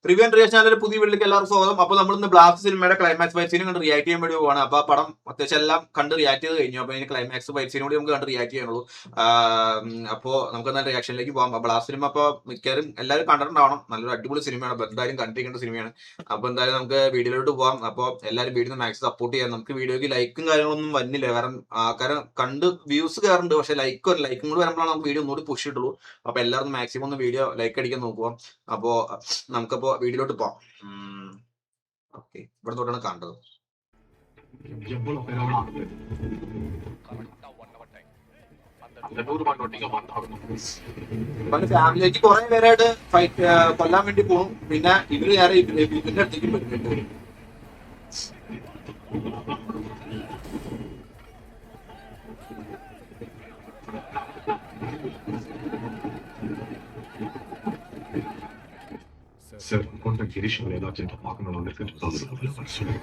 Review and reaction ചാനലിലെ പുതിയ വീട്ടിലേക്ക് എല്ലാവർക്കും സ്വാഗതം. അപ്പോൾ നമ്മൾ ഇന്ന് ബ്ലാസ്റ്റ് സിനിമയുടെ ക്ലൈമാക്സ് ഫൈറ്റ് സീനും കണ്ട് റിയാക്ട് ചെയ്യാൻ വേണ്ടി പോവാണ്. അപ്പോൾ ആ പടം അത്യാവശ്യം എല്ലാം കണ്ട് റിയാക്ട് ചെയ്ത് കഴിഞ്ഞു. അപ്പോൾ ഇനി ക്ലൈമാക്സ് ഫൈറ്റ് സീനും കൂടി നമുക്ക് കണ്ട് റിയാക്ട് ചെയ്യാനുള്ളൂ. അപ്പോൾ നമുക്ക് എന്നാൽ റിയാക്ഷനിലേക്ക് പോകാം. ബ്ലാസ്റ്റ് സിനിമ അപ്പോൾ മിക്കവാറും എല്ലാവരും കണ്ടിട്ടുണ്ടാവണം. നല്ലൊരു അടിപൊളി സിനിമയാണ്, എന്തായാലും കണ്ടിരിക്കേണ്ട സിനിമയാണ്. അപ്പോൾ എന്തായാലും നമുക്ക് വീഡിയോയിലോട്ട് പോകാം. അപ്പോൾ എല്ലാവരും വീഡിയോ മാക്സിമം സപ്പോർട്ട് ചെയ്യാം. നമുക്ക് വീഡിയോയ്ക്ക് ലൈക്കും കാര്യങ്ങളൊന്നും വരുന്നില്ല, കാരണം കണ്ട് വ്യൂസ് കയറുന്നുണ്ട്, പക്ഷേ ലൈക്കും കൂടി വരുമ്പോഴാണ് നമുക്ക് വീഡിയോ ഒന്നുകൂടി പുഷ് ഇട്ടുള്ളൂ. അപ്പോൾ എല്ലാവരും മാക്സിമം ഒന്ന് വീഡിയോ ലൈക്ക് അടിക്കാൻ നോക്കുക. അപ്പോൾ നമുക്കപ്പോ വീഡിയോയിലോട്ട് പോവാം. ഓക്കെ, ഇവിടെ തൊട്ടാണ് കണ്ടത്. ഫാമിലിക്ക് കുറെ പേരായിട്ട് ഫൈറ്റ് കൊല്ലാൻ വേണ്ടി പോകും. പിന്നെ ഇവര് നേരെ ഇവരുടെ അടുത്തേക്ക് വരുന്നുണ്ട്. Sir, conta Girish Maleda gente பார்க்கணும் வந்திருக்குன்னு சொல்லுங்க.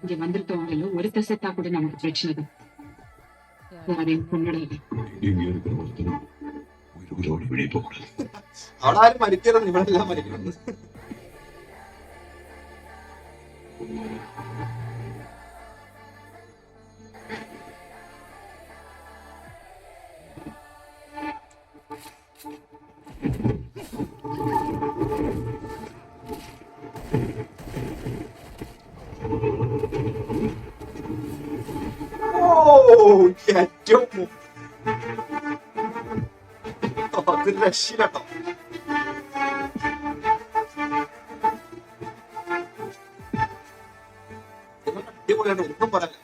இங்க வந்திருக்கவங்கள ஒருத்தர் செத்தா கூட நமக்கு பிரச்சனை தான். யாரையும் கொண்டுடாது. இங்க இருக்கிற ஒருத்தரும் உயிரோடு வெளியே போகக்கூடாது. അവിടെ ആരും മരിക്കരുത്, ഇവരെല്ലാം മരിക്കണം. ഏറ്റവും അത് രക്ഷയിലട്ടോ. അടിപൊളിയായിട്ട് ഒന്നും പറയാൻ.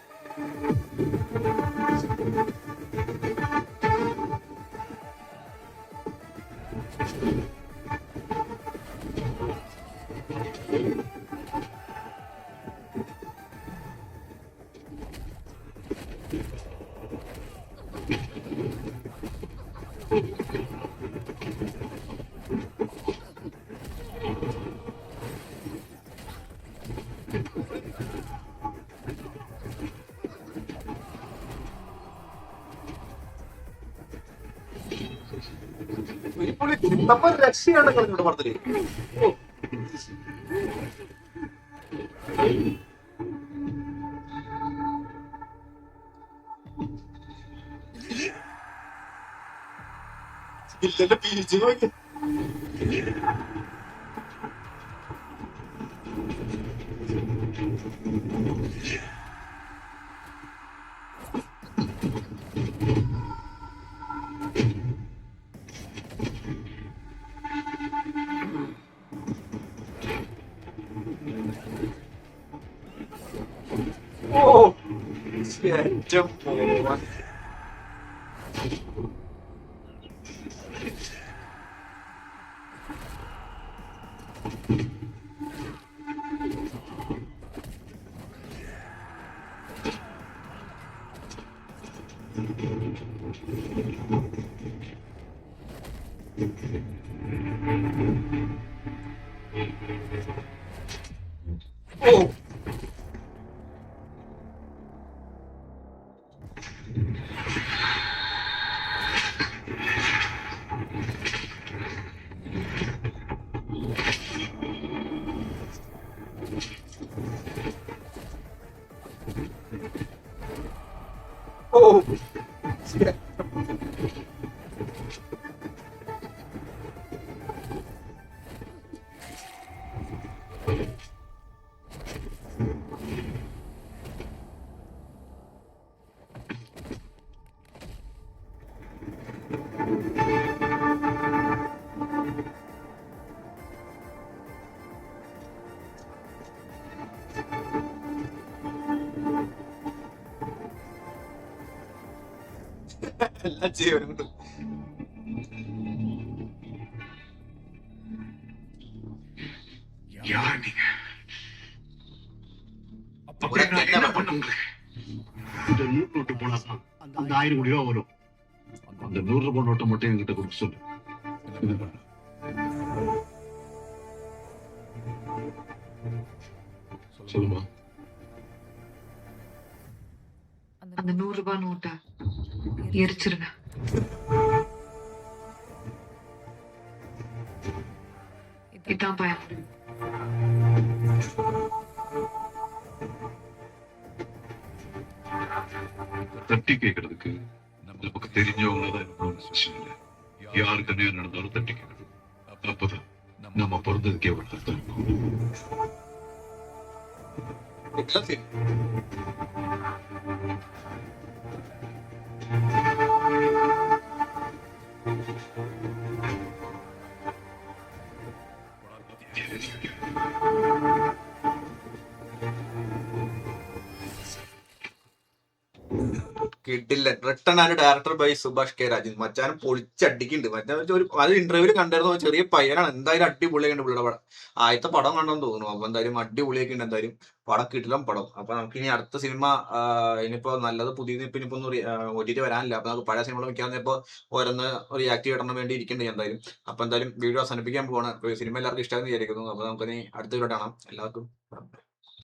നമ്മൾ രക്ഷയാണ് കളിച്ചോട്ട് പടത്തില്. ഇല്ലെന്റെ പീച്ച് നോക്കി. Oh, ഏറ്റവും പോവാൻ. Oh. Oh, shit. എല്ലാം ജീവനുണ്ട്. யார் நீங்க? உனக்கு அப்படியே நான் என்ன என்ன பண்ண உங்களுக்கு? இந்த 100 நோட்டு போனா தான் அந்த 1000 கோடி ரூபா வரும். அந்த 100 ரூபாய் நோட்டை மட்டும் என்கிட்ட கொடுக்க சொல்லு. இது பண்ணு. சொல்லுமா. அந்த 100 ரூபாய் நோட்டை எரிச்சிருங்க. இதான் பயம். தட்டி கேட்கறதுக்கு நமக்கு தெரிஞ்சவங்க தான் எனக்கு அவசியம் இல்லை. யாருக்கு என்ன நடந்தாலும் தட்டி கேட்கறது. அப்பதான் நம்ம பிறந்ததுக்கே ஒரு அர்த்தம் இருக்கும். எல்லாம் சரி. കിട്ടില്ല. Return and director by Subhash K Rajan. മച്ചാൻ പൊളിച്ചടിക്കുന്നുണ്ട്. മറ്റേ ഒരു അത് ഇന്റർവ്യൂല് കണ്ടായിരുന്നു. ചെറിയ പയ്യനാണ്. എന്തായാലും അടിപൊളിയായിട്ട് പുള്ളിയുടെ പടം. ആദ്യത്തെ പടം കണ്ടെന്ന് തോന്നുന്നു. അപ്പൊ എന്തായാലും അടിപൊളിയൊക്കെ ഉണ്ട്. എന്തായാലും പടം കിട്ടില്ല പടം. അപ്പൊ നമുക്ക് ഇനി അടുത്ത സിനിമ ഇനിയിപ്പോ നല്ലത് പുതിയത് ഇപ്പൊ ഇനിയിപ്പോ ഒന്നും OTT വരാനില്ല. അപ്പൊ നമുക്ക് പഴയ സിനിമകൾ മിക്കാന്ന് ഇപ്പൊ ഓരോന്ന് റിയാക്ട് ചെയ്യണം വേണ്ടി ഇരിക്കുന്നുണ്ട് എന്തായാലും. അപ്പൊ എന്തായാലും വീഡിയോ അവസാനിപ്പിക്കാൻ പോവാണ്. സിനിമ എല്ലാവർക്കും ഇഷ്ടമാണെന്ന് വിചാരിക്കുന്നു. അപ്പൊ നമുക്ക് ഇനി അടുത്ത വീഡിയോ കാണാം. എല്ലാവർക്കും